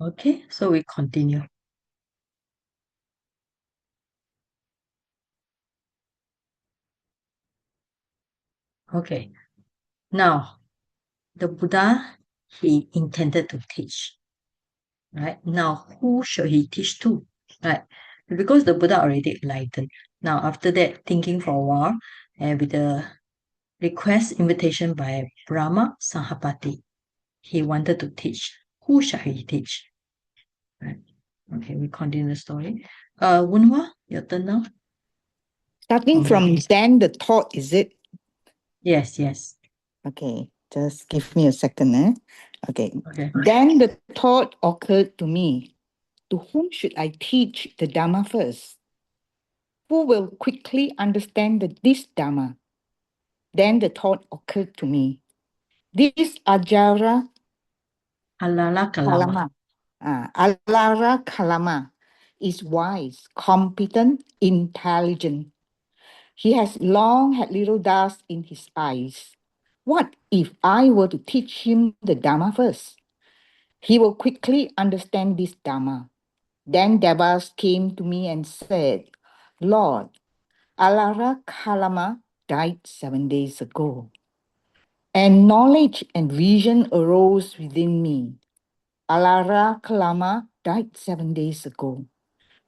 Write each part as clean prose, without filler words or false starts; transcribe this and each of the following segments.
Okay, so we continue. Okay, now the Buddha, he intended to teach, right? Now, who should he teach to, right? Because the Buddha already enlightened. Now, after that, thinking for a while, and with the request invitation by Brahma Sahapati, he wanted to teach. Who shall he teach? Right. Okay, we continue the story. Wunhua, your turn now. Starting from then the thought, is it? Yes, yes. Okay, just give me a second. Okay. Okay. Then the thought occurred to me, to whom should I teach the Dharma first? Who will quickly understand this Dharma? Then the thought occurred to me, this Ajara Alala Kalama. Kalama, Alara Kalama is wise, competent, intelligent. He has long had little dust in his eyes. What if I were to teach him the Dharma first? He will quickly understand this Dharma. Then Devas came to me and said, Lord, Alara Kalama died 7 days ago, and knowledge and vision arose within me. Alara Kalama died 7 days ago.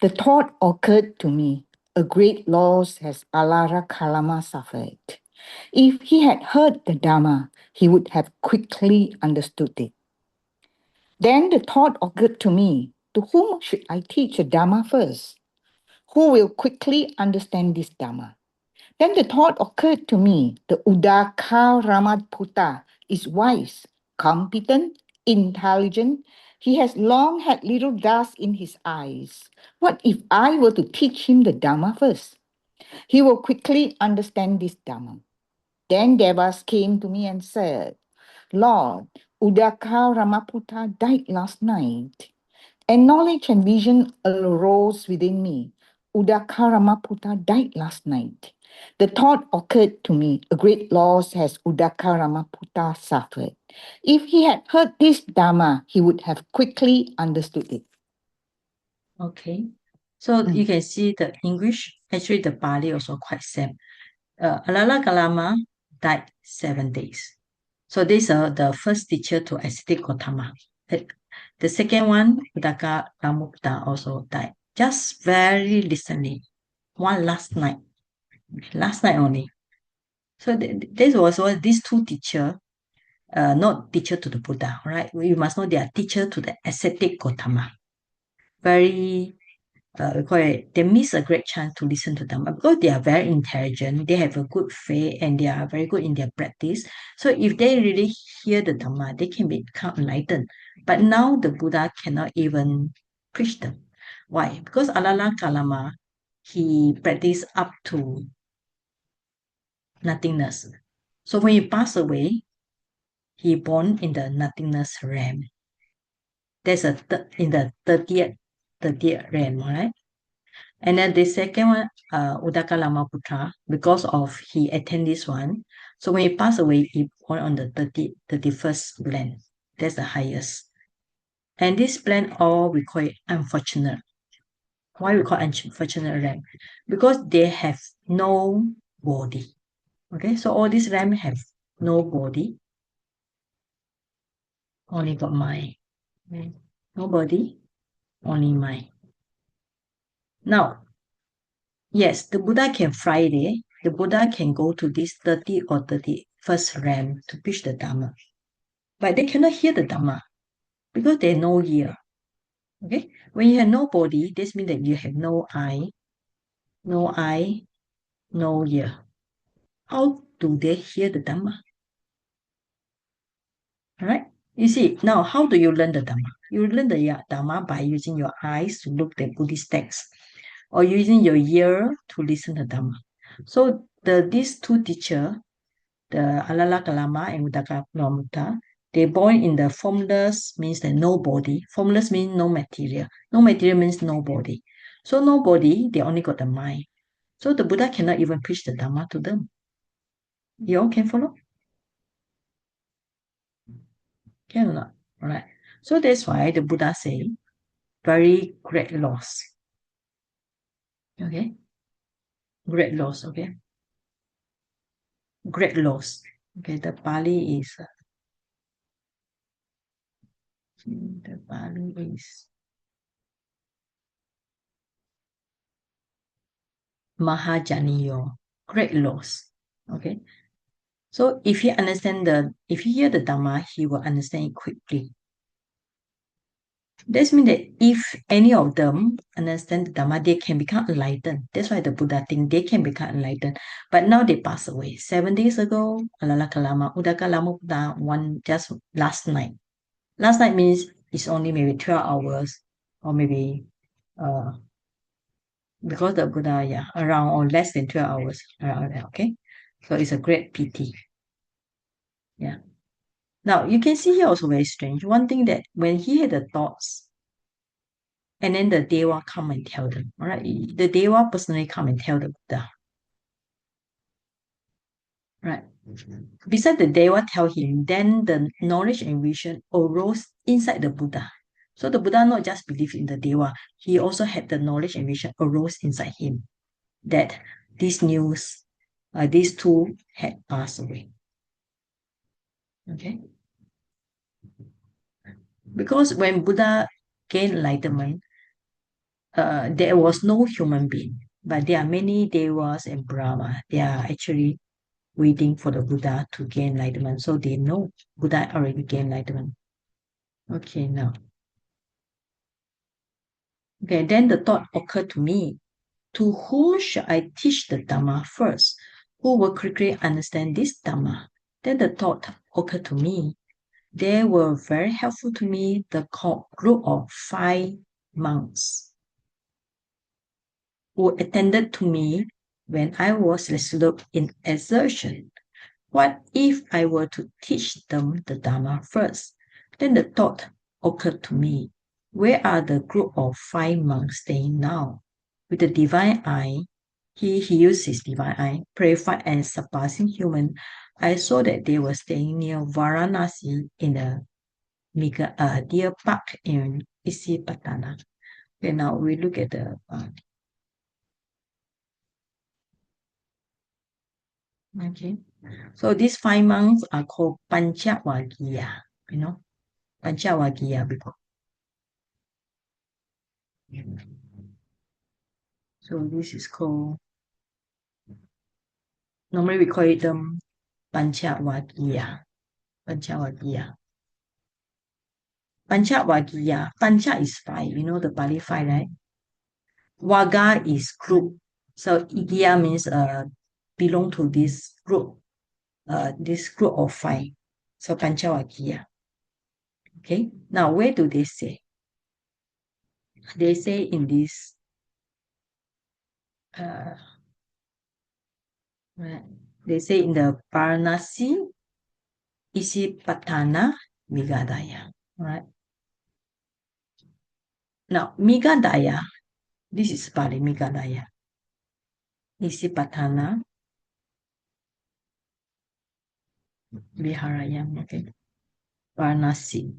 The thought occurred to me, a great loss has Alara Kalama suffered. If he had heard the Dharma, he would have quickly understood it. Then the thought occurred to me, to whom should I teach the Dharma first? Who will quickly understand this Dharma? Then the thought occurred to me, the Udaka Ramaputta is wise, competent, intelligent. He has long had little dust in his eyes. What if I were to teach him the Dharma first? He will quickly understand this Dharma. Then Devas came to me and said, Lord, Udaka Ramaputta died last night, and knowledge and vision arose within me. Udaka Ramaputta died last night. The thought occurred to me, a great loss has Udaka Ramaputta suffered. If he had heard this Dharma, he would have quickly understood it. Okay. So you can see the English, actually the Pali also quite same. Alala Kalama died 7 days. So these are the first teacher to ascetic Gautama. The second one, Udaka Ramukta, also died. Just very recently. One last night only. So this was what these two teacher, not teacher to the Buddha, right? We must know they are teacher to the ascetic Gautama. Very they miss a great chance to listen to them because they are very intelligent, they have a good faith, and they are very good in their practice. So if they really hear the Dhamma, they can become enlightened. But now the Buddha cannot even preach them. Why? Because Alala Kalama, he practiced up to nothingness. So when he passed away, he born in the nothingness realm. There's in the 30th realm, right? And then the second one, Udaka Lamaputra, because of he attend this one. So when he passed away, he born on the 31st plan. That's the highest. And this plan all we call it unfortunate. Why we call unfortunate rank? Because they have no body. Okay, so all these rank have no body, only got mind. Okay? No body, only mind. Now, yes, the Buddha can fly there. The Buddha can go to this 30 or 31st realm to preach the Dhamma. But they cannot hear the Dhamma because they have no ear. Okay? When you have no body, this means that you have no eye, no eye, no ear. How do they hear the Dhamma? Alright? You see, now how do you learn the Dhamma? You learn the Dhamma by using your eyes to look at Buddhist texts or using your ear to listen to Dhamma. So these two teachers, the Alala Kalama and Udaka Lamutta, they born in the formless means that no body. Formless means no material. No material means no body. So no body, they only got the mind. So the Buddha cannot even preach the Dhamma to them. You all can follow? Can or not? Alright. So that's why the Buddha say, very great loss. Okay, great loss. Okay, great loss. Okay, the Pali is Mahajaniyo, great loss. Okay, so if he hear the Dhamma, he will understand it quickly. This means that if any of them understand the Dhamma, they can become enlightened. That's why the Buddha think they can become enlightened. But now they pass away. 7 days ago, Alala Kalama, Udaka Lama Buddha, one just last night. Last night means it's only maybe 12 hours or maybe uh because the Buddha, yeah, around or less than 12 hours around there, okay? So it's a great pity. Yeah. Now you can see here also very strange. One thing that when he had the thoughts, and then the Deva come and tell them, all right? The Deva personally come and tell the Buddha, right? Besides the Deva tell him, then the knowledge and vision arose inside the Buddha. So the Buddha not just believed in the Deva, he also had the knowledge and vision arose inside him that this news, these two had passed away. Okay? Because when Buddha gained enlightenment, there was no human being, but there are many Devas and Brahma. They are actually waiting for the Buddha to gain enlightenment. So they know Buddha already gained enlightenment. Okay, now. Okay, then the thought occurred to me, to whom should I teach the Dhamma first? Who will quickly understand this Dhamma? Then the thought occurred to me. They were very helpful to me, the group of 5 monks who attended to me when I was resolute in exertion. What if I were to teach them the Dhamma first? Then the thought occurred to me, where are the group of 5 monks staying now? With the divine eye, he used his divine eye, purified and surpassing human. I saw that they were staying near Varanasi in the deer park in Isipatana. Okay, now we look at the okay. So these 5 monks are called Panchavagiya, you know, Panchavagiya because so this is called, normally we call it Panchavagiya. Panchavagiya. Panchavagiya. Pancha is 5, you know the Pali 5, right? Vaga is group. So Igiya means belong to this group of 5. So Panchavagiya. Okay. Now where do they say? They say in this uh, right. They say in the Varanasi Isipatana Migadaya. Right. Now Migadaya, this is Pali Migadaya. Isipatana Viharayam. Okay. Varanasi.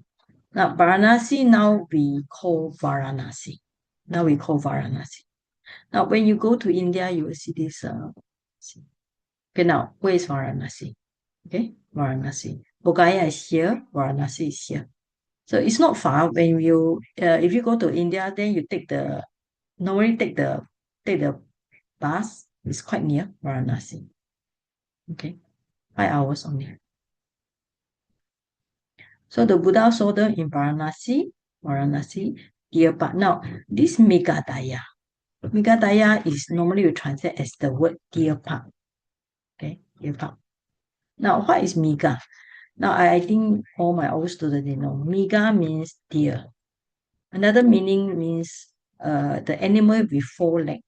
Now Varanasi now we call Varanasi. Now we call Varanasi. Now when you go to India, you will see this. Okay, now where is Varanasi? Okay, Varanasi. Bodh is here, Varanasi is here. So it's not far when you if you go to India, then you normally take the bus. It's quite near Varanasi. Okay, 5 hours only. So the Buddha saw them in Varanasi, dear but now this Megadaya. Megadaya is normally we translate as the word deer park. Okay, deer park. Now what is Mega? Now I think all my old students they know. Mega means deer. Another meaning means the animal with 4 legs.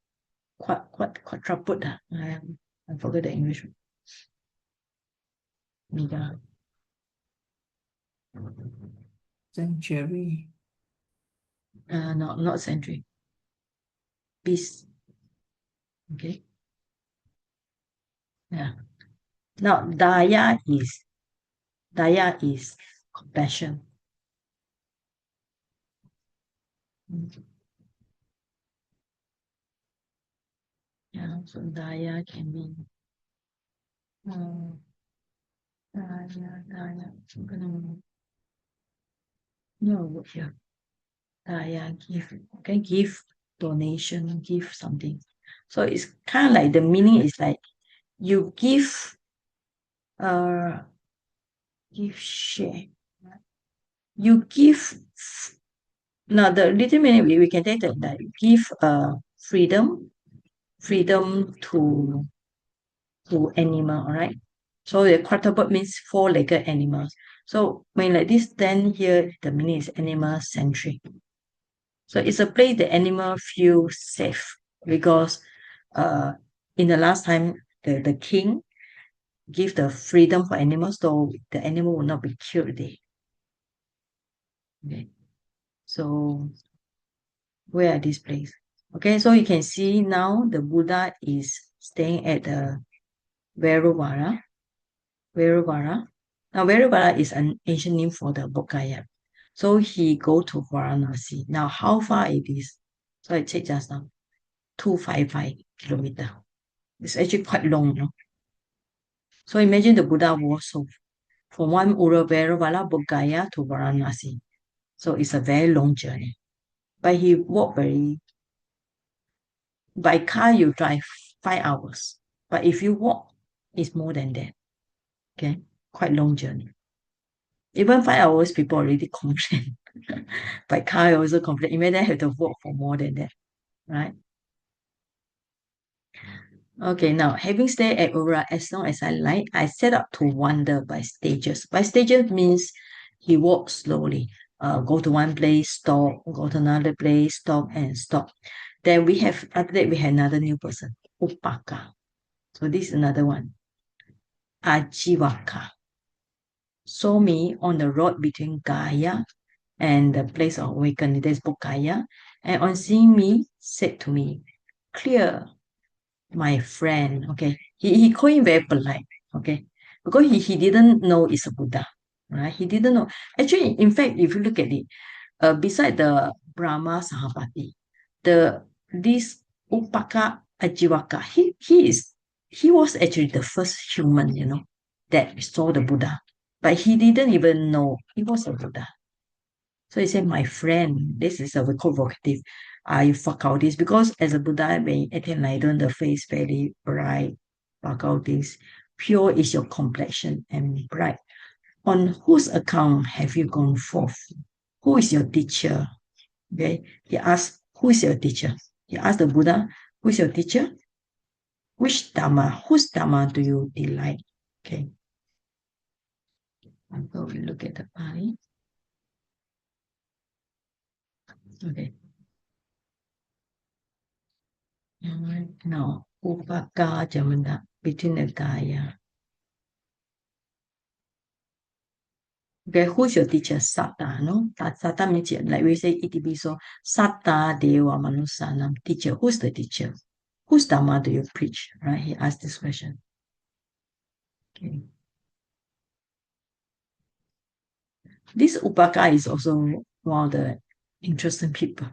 Quadruped. I forgot the English. Mega. Century. No, not century. Beast. Okay. Yeah. Now Daya is compassion. Yeah, so Daya can be Daya. I'm gonna no here. Daya give can give donation, give something. So it's kind of like the meaning is like you uh give share. You give now the little meaning we can take that like give freedom to animal, all right? So the quadruped means four-legged animals. So when like this, then here the meaning is animal centric. So it's a place the animal feel safe because uh in the last time the king give the freedom for animals, so the animal will not be killed there. Okay. So where are these places? Okay, so you can see now the Buddha is staying at the Verovara. Verovara. Now, Verovara is an ancient name for the Bodhgaya. So he go to Varanasi. Now, how far it is? So I check just now, 255 kilometer. It's actually quite long, you know. So imagine the Buddha was so from one Verovara Bodhgaya to Varanasi. So it's a very long journey. But he walked by car you drive 5 hours. But if you walk, it's more than that. Okay, quite long journey. Even 5 hours, people already complain. By car, I also complain. Imagine I have to walk for more than that, right? Okay, now having stayed at Ura as long as I like, I set up to wander by stages. By stages means he walks slowly. Go to one place, stop, go to another place, stop and stop. Then we have after that we have another new person, Upaka. So this is another one. Ajiwaka. Saw me on the road between Gaya and the place of awakening. There's Bokaya. And on seeing me, said to me, clear, my friend. Okay. He called him very polite. Okay. Because he didn't know it's a Buddha. Right? He didn't know. Actually, in fact, if you look at it, beside the Brahma Sahapati, the this Upaka Ajiwaka, he was actually the first human, that saw the Buddha. But he didn't even know he was a Buddha. So he said, my friend, this is a provocative. I fuck out this because as a Buddha, when at enlightened, the face very bright, fuck out this. Pure is your complexion and bright. On whose account have you gone forth? Who is your teacher? Okay. He asked, who is your teacher? He asked the Buddha, who is your teacher? Which Dharma? Whose Dharma do you delight? Okay. So we look at the Pali. Okay. Alright. Now, Upaka Jamana between the Gaya. Okay, who's your teacher? Sata, no? Sata means like we say ETB, so Sata Deva Manusanam, teacher. Who's the teacher? Whose Dharma do you preach? Right? He asked this question. Okay. This Upaka is also one of the interesting people.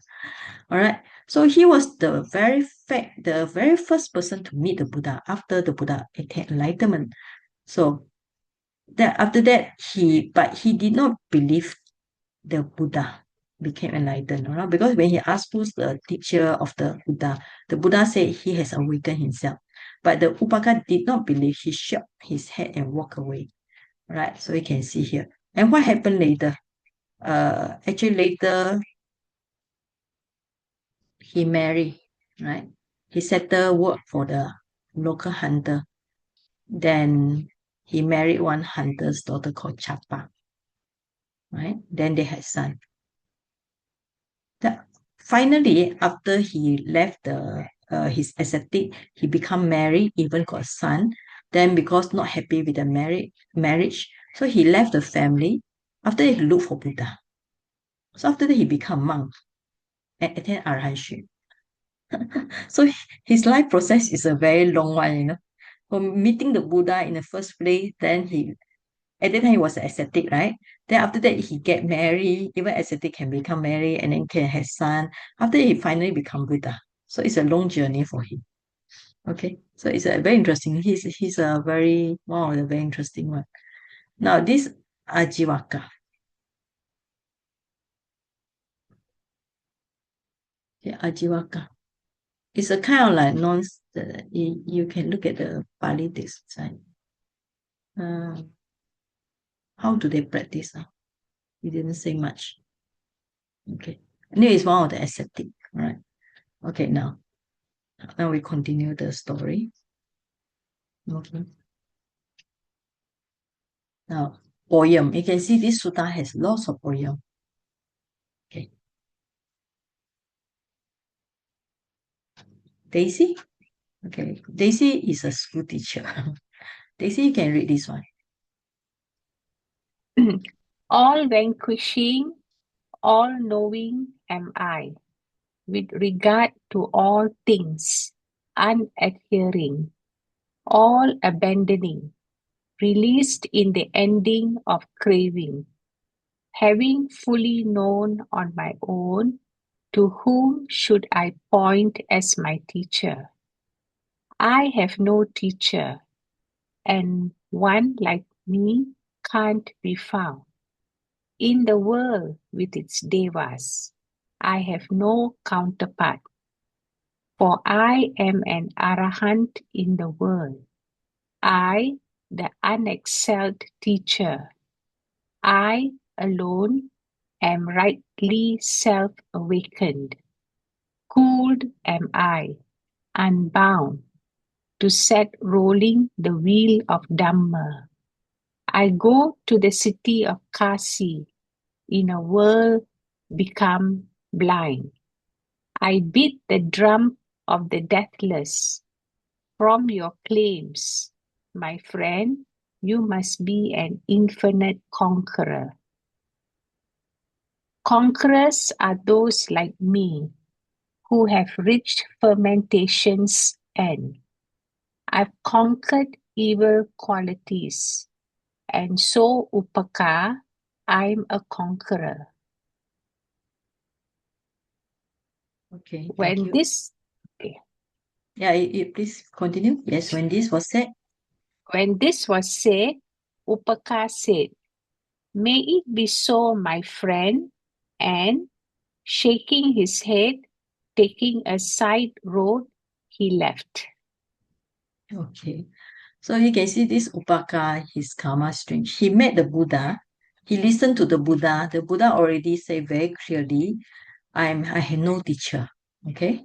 All right. So he was the very first person to meet the Buddha after the Buddha attained enlightenment. So that after that but he did not believe the Buddha became enlightened, all right? Because when he asked who's the teacher of the Buddha said he has awakened himself. But the Upaka did not believe. He shook his head and walked away. Right. So you can see here. And what happened later? Actually later he married, right? He settled work for the local hunter. Then he married one hunter's daughter called Chapa, right? Then they had son. The, finally, after he left his ascetic, he become married, even got a son. Then because not happy with the marriage, so he left the family. After that, he looked for Buddha. So after that, he become monk and attend arahantship. So his life process is a very long one, From meeting the Buddha in the first place, then he At that time, he was an ascetic, right? Then after that, he get married. Even ascetic can become married and then can have son. After he finally become Buddha. So it's a long journey for him. Okay, so it's a very interesting. He's a very wow, a very interesting one. Now this Ajiwaka. Okay, Ajiwaka. It's a kind of like non. You can look at the Pali text side. Uh, how do they practice? He didn't say much. Okay, and it's one of the ascetic, right? Okay, now we continue the story. Okay, now poem. You can see this sutta has lots of poem. Okay, Daisy. Okay, Daisy is a school teacher. Daisy, you can read this one. All vanquishing, all knowing am I, with regard to all things, unadhering, all abandoning, released in the ending of craving, having fully known on my own, to whom should I point as my teacher? I have no teacher, and one like me can't be found. In the world with its devas, I have no counterpart, for I am an arahant in the world. I, the unexcelled teacher, I alone am rightly self-awakened. Cooled am I, unbound, to set rolling the wheel of Dhamma. I go to the city of Kasi, in a world become blind. I beat the drum of the deathless. From your claims, my friend, you must be an infinite conqueror. Conquerors are those like me, who have reached fermentation's end. I've conquered evil qualities, and so Upaka, I'm a conqueror. Okay, thank When you. this okay, Yeah, please continue. Yes, when this was said, when this was said, Upaka said, "May it be so, my friend," and, shaking his head, taking a side road, he left. okay. So you can see this Upaka, his karma strange. He met the Buddha. He listened to the Buddha. The Buddha already said very clearly, I have no teacher. Okay.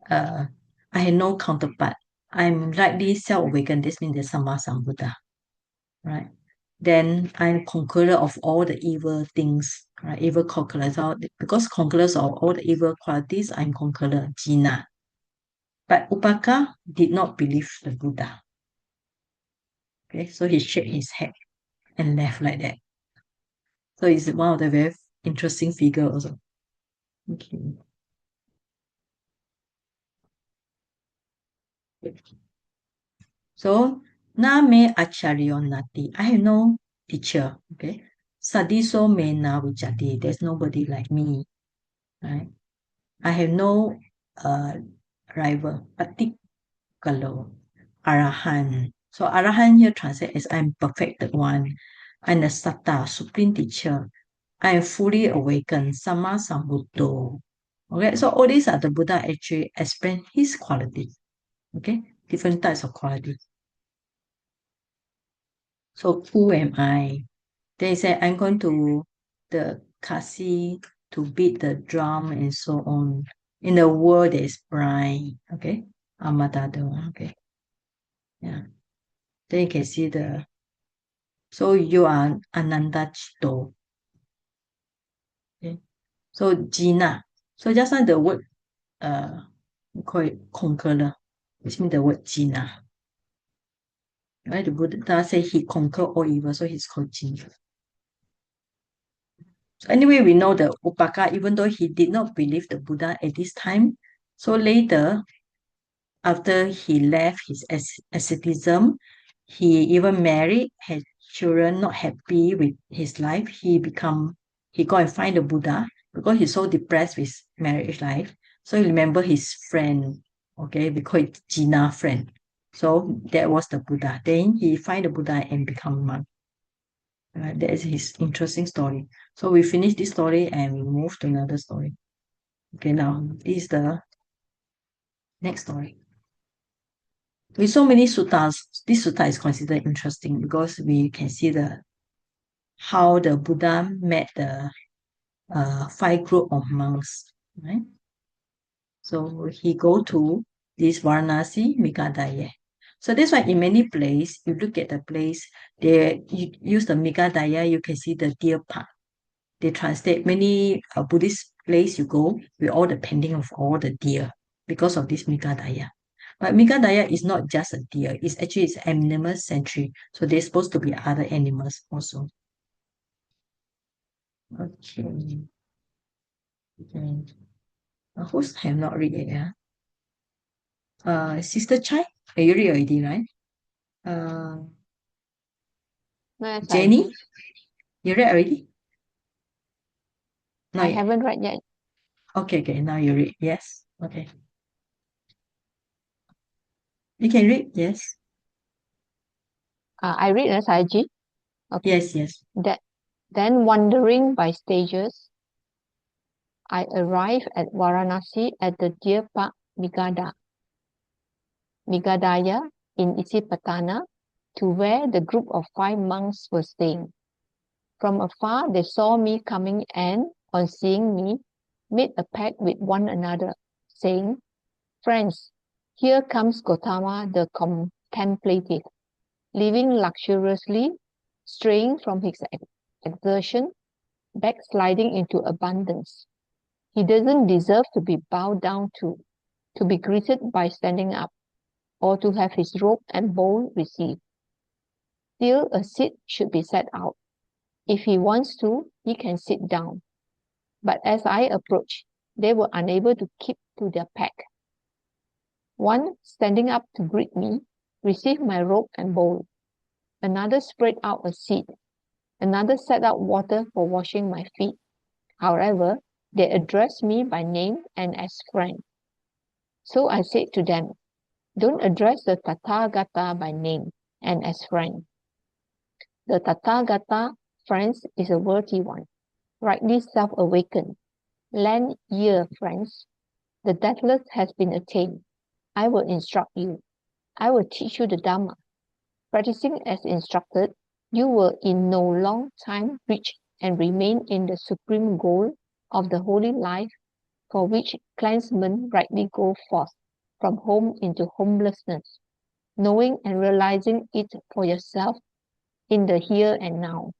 Uh, I have no counterpart. I'm rightly self-awakened. This means the Sama Sambuddha. Right. Then I'm conqueror of all the evil things, right? Evil conquerors. Because conquerors of all the evil qualities, I'm conqueror, Jina. But Upaka did not believe the Buddha. Okay, so he shook his head and left like that. So it's one of the very interesting figure also. Okay. So na me acharyo nati. I have no teacher. Okay. Sadiso me na vichati. There's nobody like me. Right. I have no rival. Patikalo. Arahan. So Arahan here translates as I'm perfected one. I'm the Satta, supreme teacher. I am fully awakened. Sama Sambuddho. Okay, so all these are the Buddha actually explain his quality. Okay, different types of quality. So who am I? They say I'm going to the kasi to beat the drum and so on. In the world there is blind. Okay, amatado. Okay, yeah. Then you can see the. So you are Ananda Chito. Okay. So Jina. So just like the word we call it conqueror, which means the word Jina. Right? The Buddha say he conquered all evil, so he's called Jina. So anyway, we know the Upaka, even though he did not believe the Buddha at this time, so later, after he left his asceticism, he even married, had children not happy with his life, he go and find the Buddha because he's so depressed with marriage life. So he remember his friend, okay, we call it Jina friend. So that was the Buddha. Then he find the Buddha and become monk. That is his interesting story. So we finish this story and we move to another story. Okay, now this is the next story. With so many suttas, this sutta is considered interesting because we can see the how the Buddha met the five group of monks, right? So he go to this Varanasi Migadaya. So that's why in many places, you look at the place, they use the Migadaya, you can see the deer park. They translate many Buddhist place you go with all the painting of all the deer because of this Migadaya. But Migadaya is not just a deer, it's animal sanctuary. So there's supposed to be other animals also. Okay. Okay. Who's have not read it? Yeah? Sister Chai, you read already, right? Uh, No, Jenny, you read already? Not I yet. haven't read yet. Okay, okay, now you read. Yes. Okay. You can read, yes. I read as IG. Okay. Yes, yes. Then wandering by stages, I arrived at Varanasi at the Deer Park Migadaya in Isipatana, to where the group of 5 monks were staying. From afar, they saw me coming and, on seeing me, made a pact with one another, saying, "Friends, here comes Gotama the contemplative, living luxuriously, straying from his exertion, backsliding into abundance. He doesn't deserve to be bowed down to be greeted by standing up, or to have his robe and bowl received. Still, a seat should be set out. If he wants to, he can sit down." But as I approached, they were unable to keep to their pact. One, standing up to greet me, received my robe and bowl. Another spread out a seat. Another set out water for washing my feet. However, they addressed me by name and as friend. So I said to them, "Don't address the Tathagata by name and as friend. The Tathagata, friends, is a worthy one, rightly self-awakened. Lend ear, friends. The deathless has been attained. I will instruct you. I will teach you the Dhamma. Practicing as instructed, you will in no long time reach and remain in the supreme goal of the holy life, for which clansmen rightly go forth from home into homelessness, knowing and realizing it for yourself in the here and now."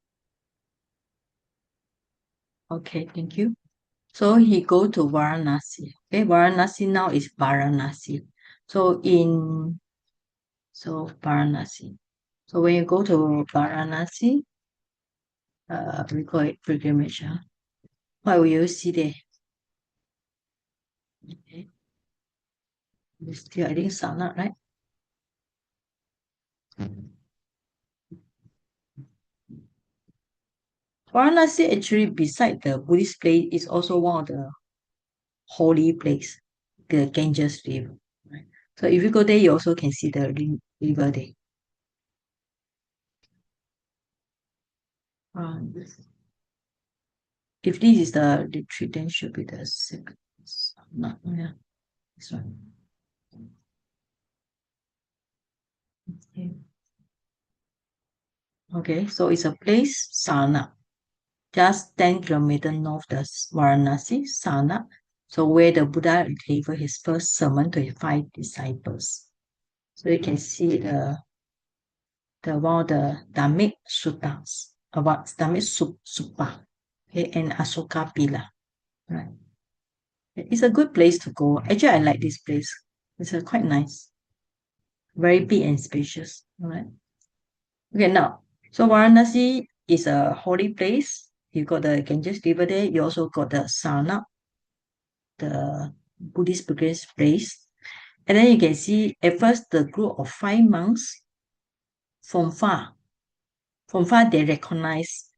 Okay, thank you. So he go to Varanasi. Okay, Varanasi now is Varanasi. So Varanasi. So when you go to Varanasi, we call it pilgrimage. What will you see there? Okay. Still, I think Sana, right? Varanasi actually beside the Buddhist place is also one of the holy place, the Ganges River. Right? So if you go there, you also can see the river there. If this is the retreat, then should be the second. Not, yeah, this one. Okay. Okay, so it's a place, Sarnath, just 10 kilometers north of Varanasi, Sarnath. So where the Buddha delivered his first sermon to his 5 disciples. So you can see one of the Dhammik Suttas about Dhammik Suppa, okay, and Asoka Pila. Right. It's a good place to go. Actually, I like this place. It's quite nice, very big and spacious. All right. Okay, now, so Varanasi is a holy place. You got the Ganges River there. You also got the Sarnath, the Buddhist pilgrimage place. And then you can see at first the group of 5 monks from far. From far, they recognize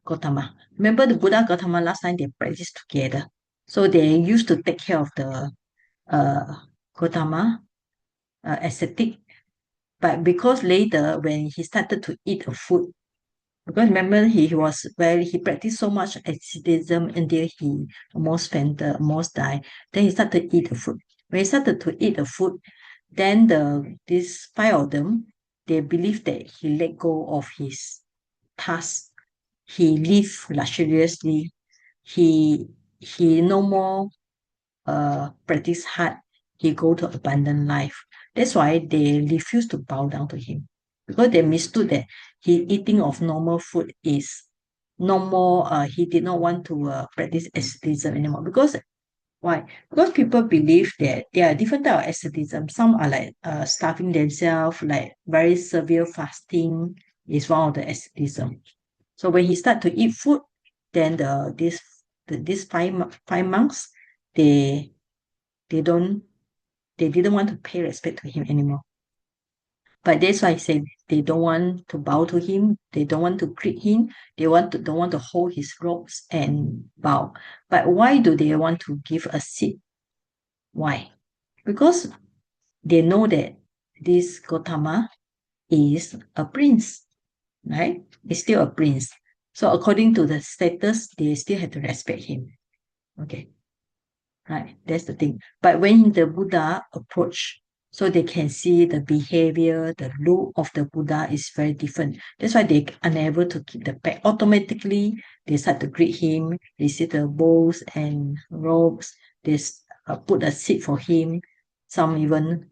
Gautama. Remember the Buddha Gautama last time they practiced together. So they used to take care of the Gautama ascetic. But because later when he started to eat the food, because remember he practiced so much asceticism until he almost fainted, almost died. Then he started to eat the food. When he started to eat the food, then these five of them, they believe that he let go of his task. He lived luxuriously. He no more practice hard. He go to abundant life. That's why they refuse to bow down to him, because they understood that he eating of normal food is no more. He did not want to practice asceticism anymore. Because why? Because people believe that there are different type of asceticism. Some are like starving themselves, like very severe fasting is one of the asceticism. So when he start to eat food, then these five monks, they they don't they didn't want to pay respect to him anymore. But that's why I say they don't want to bow to him, they don't want to greet him, don't want to hold his robes and bow. But why do they want to give a seat? Why? Because they know that this Gautama is a prince, right? He's still a prince. So according to the status, they still have to respect him. Okay. Right, that's the thing. But when the Buddha approach, so they can see the behavior, the look of the Buddha is very different. That's why they unable to keep the back. Automatically, they start to greet him, receive the bowls and robes. They put a seat for him. Some even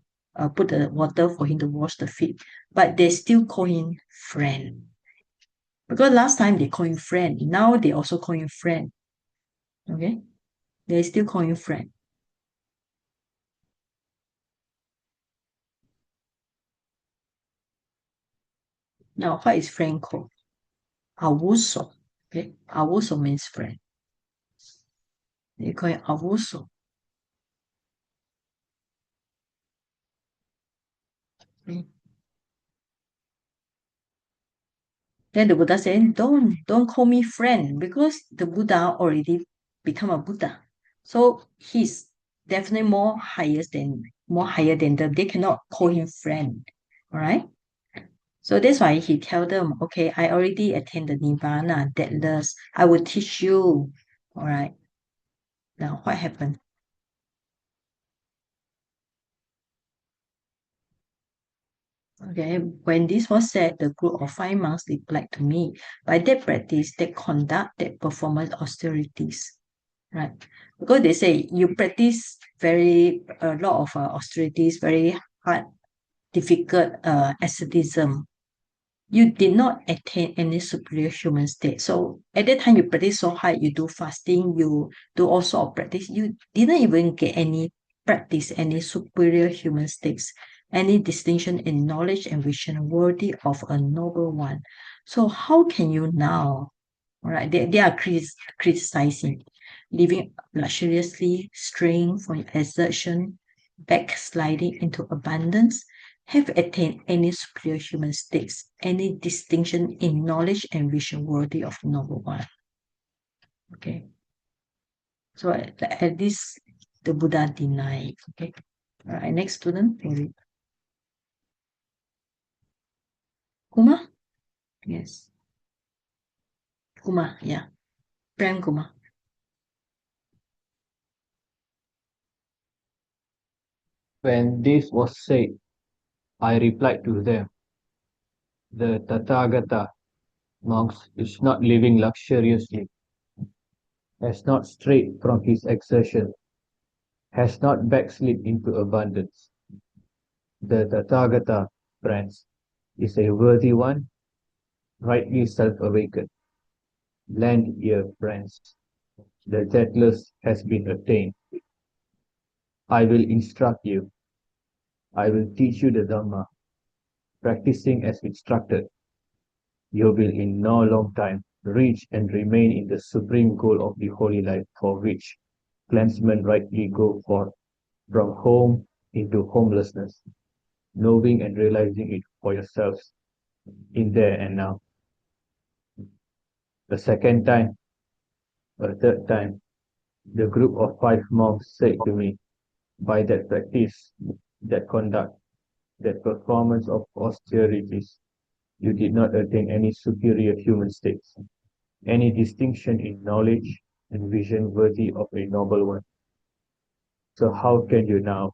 put the water for him to wash the feet. But they still call him friend. Because last time they call him friend. Now they also call him friend. Okay? They still call him friend. Now, what is friend called? Awuso. Okay, awuso means friend. You call it awuso. Okay. Then the Buddha said, don't call me friend, because the Buddha already become a Buddha. So he's definitely more higher than them. They cannot call him friend. All right. So that's why he tell them, okay, I already attained the nirvana, deathless. I will teach you. All right. Now what happened? Okay, when this was said, the group of five monks replied to me, by that practice, they conduct, that performance austerities, right? Because they say you practice a lot of austerities, very hard, difficult asceticism, you did not attain any superior human state. So at that time, you practice so hard, you do fasting, you do all sort of practice, you didn't even get any practice, any superior human states, any distinction in knowledge and vision worthy of a noble one. So how can you now, right? They are criticizing, living luxuriously, straying from exertion, backsliding into abundance, have attained any superior human states, any distinction in knowledge and vision worthy of the noble one. Okay. So at least the Buddha denied. Okay. All right, next student, maybe. Kuma? Yes. Kuma, yeah. Prem Kuma. When this was said, I replied to them, the Tathagata monks is not living luxuriously, has not strayed from his exertion, has not backslid into abundance. The Tathagata, friends, is a worthy one, rightly self-awakened. Lend ear, friends, the deathless has been attained. I will instruct you. I will teach you the Dhamma, practicing as instructed. You will in no long time reach and remain in the supreme goal of the holy life for which clansmen rightly go forth from home into homelessness, knowing and realizing it for yourselves in there and now. A second time, a third time, the group of 5 monks said to me, by that practice, that conduct, that performance of austerities, you did not attain any superior human states, any distinction in knowledge and vision worthy of a noble one. So how can you now,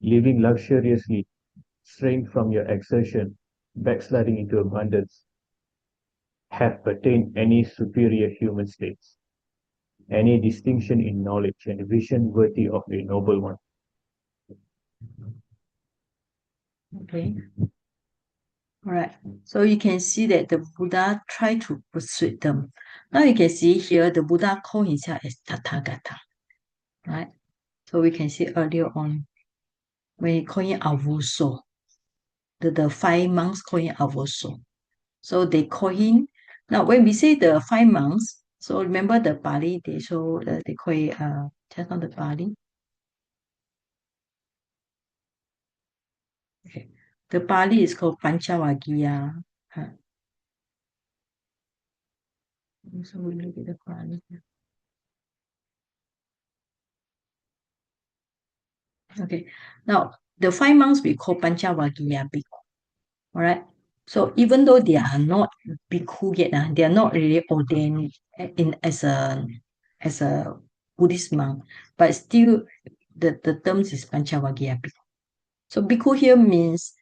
living luxuriously, straying from your exertion, backsliding into abundance, have attained any superior human states, any distinction in knowledge and vision worthy of a noble one? Okay. All right. So you can see that the Buddha tried to persuade them. Now you can see here the Buddha called himself as Tathagata. Right? So we can see earlier on when he called him Avuso. The 5 monks call him Avuso. So they call him. Now when we say the 5 monks, so remember the Pali, they call it just not the Pali. Okay. The Pali is called Panchavaggiya. So we look at the Pali. Okay. Now the 5 monks we call Panchavaggiya bhikkhu. All right. So even though they are not bhikkhu yet, they are not really ordained as a Buddhist monk, but still the terms is Panchavaggiya bhikkhu. So bhikkhu here means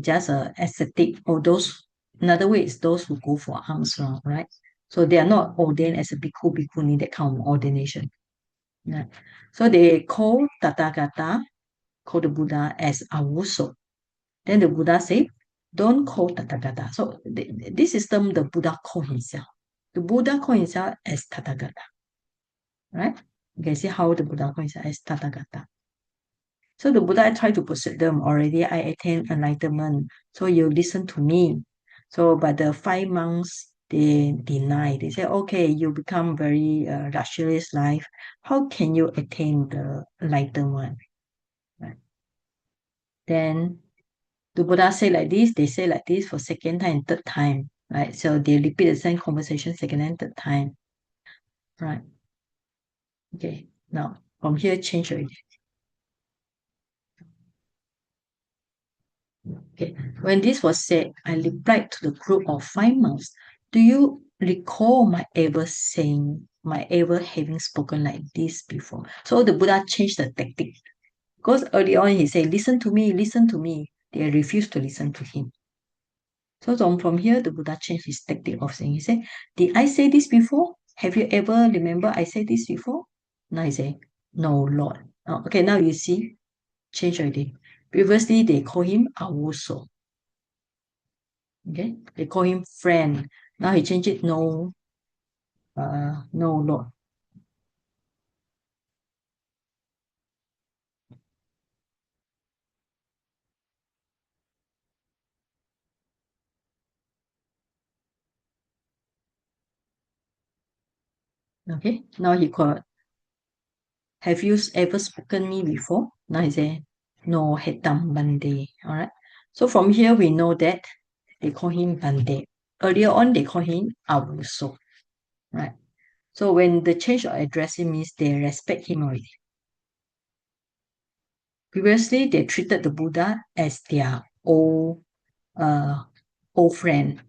just a ascetic or those, another way is those who go for alms, right? So they are not ordained as a bhikkhu, bhikkhuni, that kind of ordination. Yeah. So they call Tathagata, call the Buddha as Avuso. Then the Buddha said, don't call Tathagata. So this is term the Buddha called himself. The Buddha called himself as Tathagata. Right? You can see how the Buddha called himself as Tathagata. So the Buddha tried to persuade them, already I attained enlightenment, so you listen to me. So but the 5 monks, they deny. They say, okay, you become very luxurious life. How can you attain the enlightened one? Right? Then the Buddha say like this, they say like this for second time and third time. Right? So they repeat the same conversation second and third time. Right? Okay. Now from here change already. Okay. When this was said, I replied to the group of 5 monks, do you recall my ever having spoken like this before? So the Buddha changed the tactic. Because early on he said, listen to me, listen to me. They refused to listen to him. So from here, the Buddha changed his tactic of saying, he said, did I say this before? Have you ever remember I said this before? Now he say, no, Lord. Oh, okay, now you see, change already. Previously, they call him Awuso. Okay, they call him friend. Now he changed it, no, no, Lord. Okay, now he called, have you ever spoken me before? Now he say, no, Hetam Bande. All right. So from here we know that they call him Bande. Earlier on they call him Awuso. Right. So when the change of addressing means they respect him already. Previously they treated the Buddha as their old friend.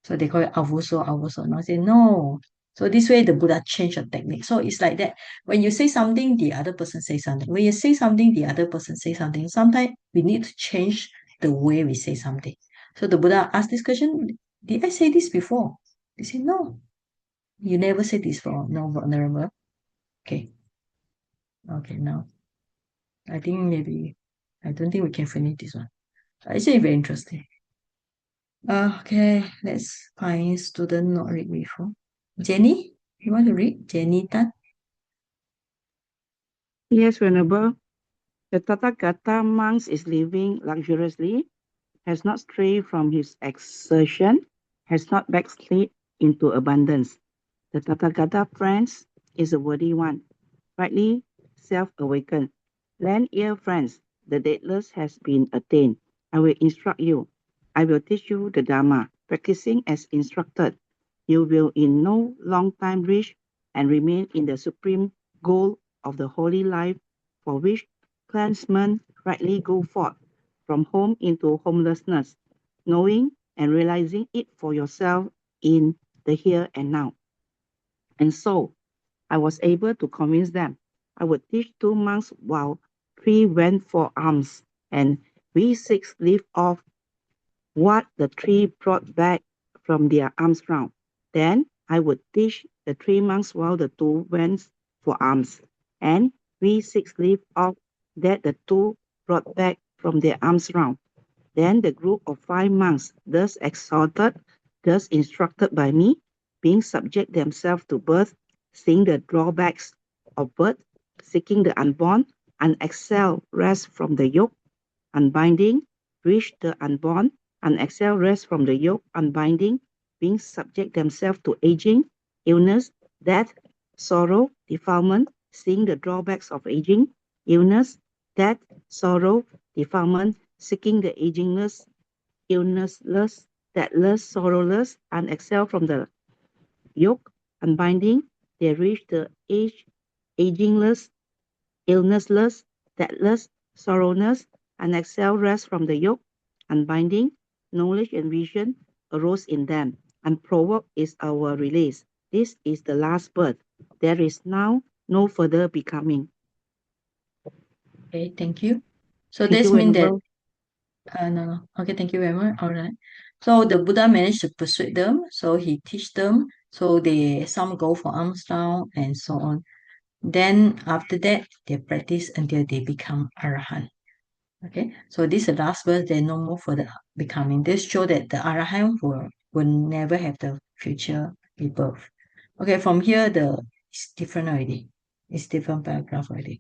So they call it Avuso, Avuso. Now say no. So this way the Buddha changed the technique. So it's like that. When you say something, the other person says something. When you say something, the other person says something. Sometimes we need to change the way we say something. So the Buddha asked this question, did I say this before? They say, no. You never said this before. No, vulnerable. Okay. Okay, now. I think maybe, I don't think we can finish this one. Actually, very interesting. Okay, let's find student not read before. Jenny, you want to read? Jenny Tan? Yes, Venerable. The Tathagata monks is living luxuriously, has not strayed from his exertion, has not backslid into abundance. The Tathagata friends is a worthy one, rightly self-awakened. Lend ear, friends, the deathless has been attained. I will instruct you. I will teach you the Dharma, practicing as instructed. you will in no long time reach and remain in the supreme goal of the holy life for which clansmen rightly go forth from home into homelessness, knowing and realizing it for yourself in the here and now. And so I was able to convince them. I would teach 2 months while 3 went for alms, and we 6 lived off what the 3 brought back from their alms round. Then I would teach the 3 months while the 2 went for alms, and we 6 lived off that the 2 brought back from their alms round. Then the group of 5 monks, thus exhorted, thus instructed by me, being subject themselves to birth, seeing the drawbacks of birth, seeking the unborn, and excel rest from the yoke, unbinding, reach the unborn, and excel rest from the yoke, unbinding, being subject themselves to aging, illness, death, sorrow, defilement, seeing the drawbacks of aging, illness, death, sorrow, defilement, seeking the agingless, illnessless, deathless, sorrowless, and excel from the yoke, unbinding, they reach the agingless, illnessless, deathless, sorrowness, and excel rest from the yoke, unbinding, knowledge and vision arose in them, and provoked is our release. This is the last birth. There is now no further becoming. Okay, thank you. So Thank this you, means that Venerable. no. Okay, thank you very much. All right. So the Buddha managed to persuade them. So he teach them. So they some go for alms down and so on. Then after that, they practice until they become arahant. Okay. So this is the last verse. They no more for the becoming. This show that the arahant will never have the future rebirth. Okay. From here, it's different already. It's different paragraph already.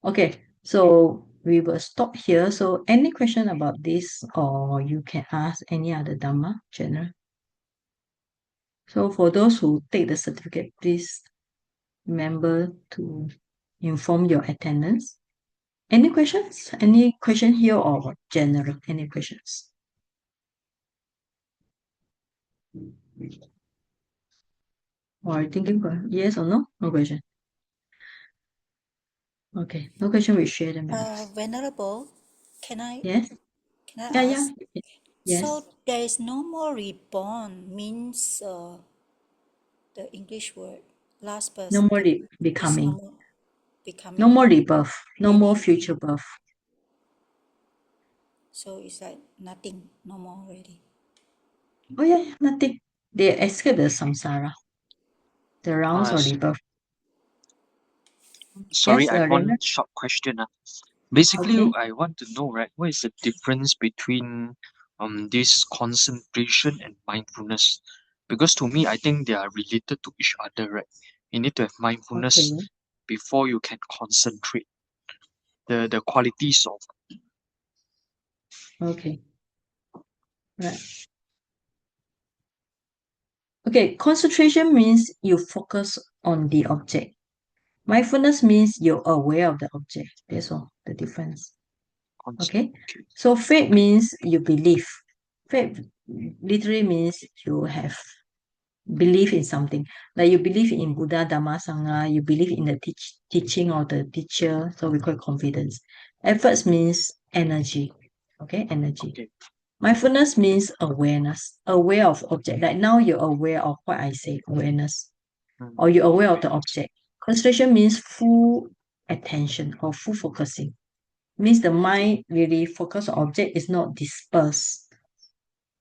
Okay, so we will stop here. So any question about this, or you can ask any other Dhamma general. So for those who take the certificate, please remember to inform your attendance. Any questions? Any question here or general? Any questions? Or thinking yes or no? No question. Okay, no question. We share the minutes. Venerable, can I Yes. can I Yeah. ask? Yeah. So Yes. there is no more reborn means the English word last birth No more is no becoming. more No more becoming rebirth. No more any. future birth. So it's like nothing, no more already. Oh yeah, nothing. They escape the samsara, the rounds of rebirth. Sorry, Yes, I have one Raymond? short question. Basically, Okay. I want to know, right, what is the difference between this concentration and mindfulness? Because to me, I think they are related to each other, right? You need to have mindfulness Okay. before you can concentrate. The qualities of Okay. Right. Okay. Concentration means you focus on the object. Mindfulness means you're aware of the object. That's all the difference. Okay. okay. So faith means you believe. Faith literally means you have believe in something. Like you believe in Buddha, Dhamma, Sangha, you believe in the teaching of the teacher, so we call it confidence. Efforts means energy. Okay, energy. Okay. Mindfulness means awareness, aware of object. Like now you're aware of what I say, awareness, or you're aware of the object. Concentration means full attention or full focusing. Means the mind really focus on object is not dispersed,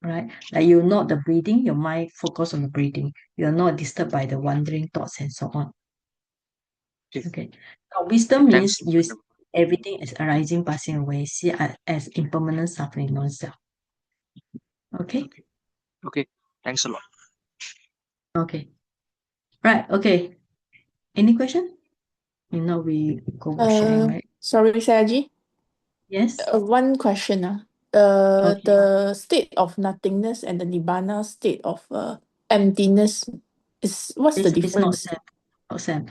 right? Like you not the breathing, your mind focus on the breathing. You're not disturbed by the wandering thoughts and so on. Okay. Okay. Now, wisdom Thanks. means you see everything as arising, passing away, see as impermanent suffering non-self. Okay. Okay. Thanks a lot. Okay. Right. Okay. Any question? If not, we go for sharing, right? Sorry, Saji. Yes. One question. Okay. The state of nothingness and the nibbana state of emptiness what's the It's not difference? Sam. Not Sam.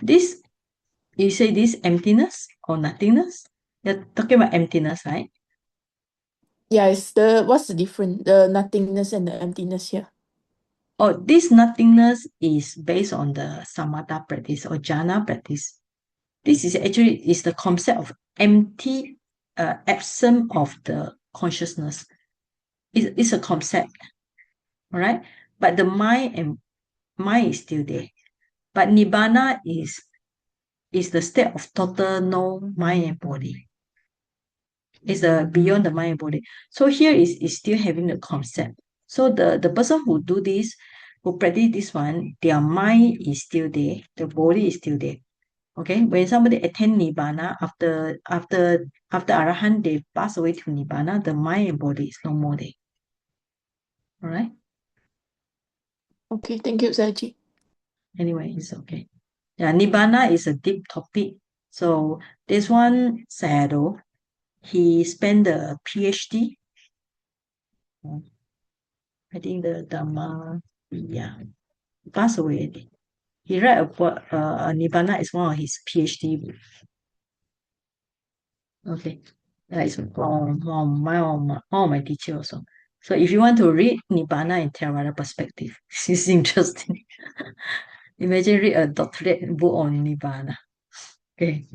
This you say this emptiness or nothingness? You're talking about emptiness, right? Yeah, what's the difference? The nothingness and the emptiness here. Oh, this nothingness is based on the samatha practice or jhana practice. This is actually is the concept of empty, absence of the consciousness. It's a concept, all right? But the mind is still there. But nibbana is the state of total no mind and body. It's beyond the mind and body. So here is still having the concept. So the person who do this, who practice this one, their mind is still there, the body is still there. Okay, when somebody attain nibbana after arahant, they pass away to nibbana, the mind and body is no more there. All right. Okay, thank you, Zaji. Anyway, it's okay. Yeah, nibbana is a deep topic. So this one, Sayadaw, he spent the PhD. I think the Dhamma, yeah, passed away already. He read about Nibbana is one of his PhD book. Okay, that is all my teacher also. So if you want to read Nibbana in Theravada perspective, this is interesting. Imagine read a doctorate book on Nibbana. Okay,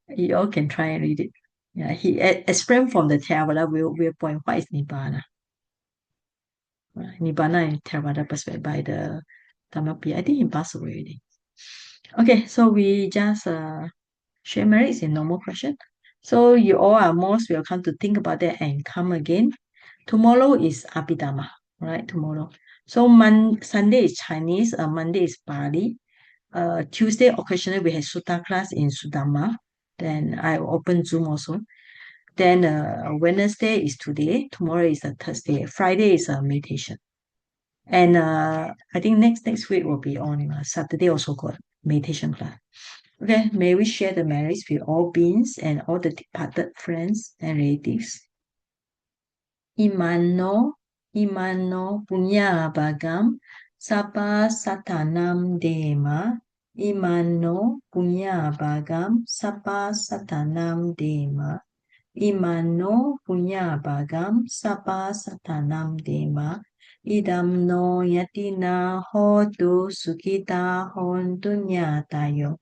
you all can try and read it. Yeah, he explained from the Theravada viewpoint what is Nibbana. Nibbana in Theravada perspective by the Dhammapi. I think he passed away already. Okay, so we just share merits in normal question. So you all are most welcome to think about that and come again. Tomorrow is Abhidhamma, right? Tomorrow. So Sunday is Chinese, Monday is Pali. Tuesday occasionally we have Sutta class in Sudama. Then I will open Zoom also. Then Wednesday is today. Tomorrow is a Thursday. Friday is a meditation. And I think next week will be on Saturday also got meditation class. Okay, may we share the merits with all beings and all the departed friends and relatives. Imano punya bagam sapa satanam dema. Imano punya bagam sapa satanam dema. Imano punya bagam sapa satanam dema. Idam no yatina hotu sukita hontunya tayo.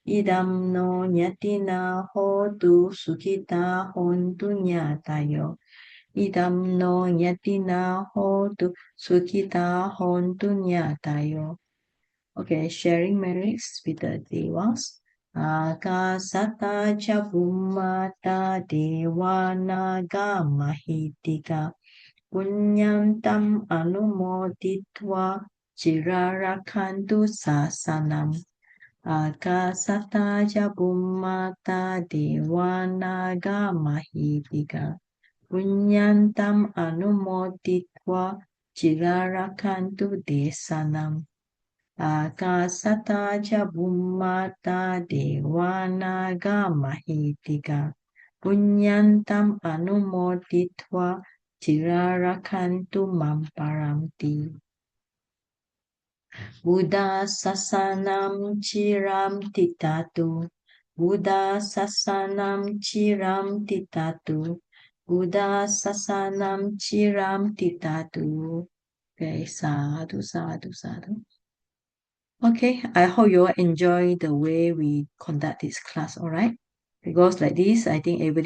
Idam no nyatina hotu sukita hontu nyatayo. Idam no nyatina hotu sukita hontu nyatayo. Okay, sharing merits with the devas. Akasata jabumata dewana mahitika. Punyantam anumoditwa chirarakantu sasanam. Akasata jabumata dewana mahitika. Punyantam anumoditwa chirarakantu desanam. Akasata jabumata dewana mahitika. Punyantam anumoditwa chirarakantu mamparamti. Buddha sasanam chiram titatu. Buddha sasanam chiram titatu. Buddha sasanam chiram titatu. Okay, sadhu, sadhu, sadhu. Okay, I hope you all enjoy the way we conduct this class, all right? Because like this, I think everybody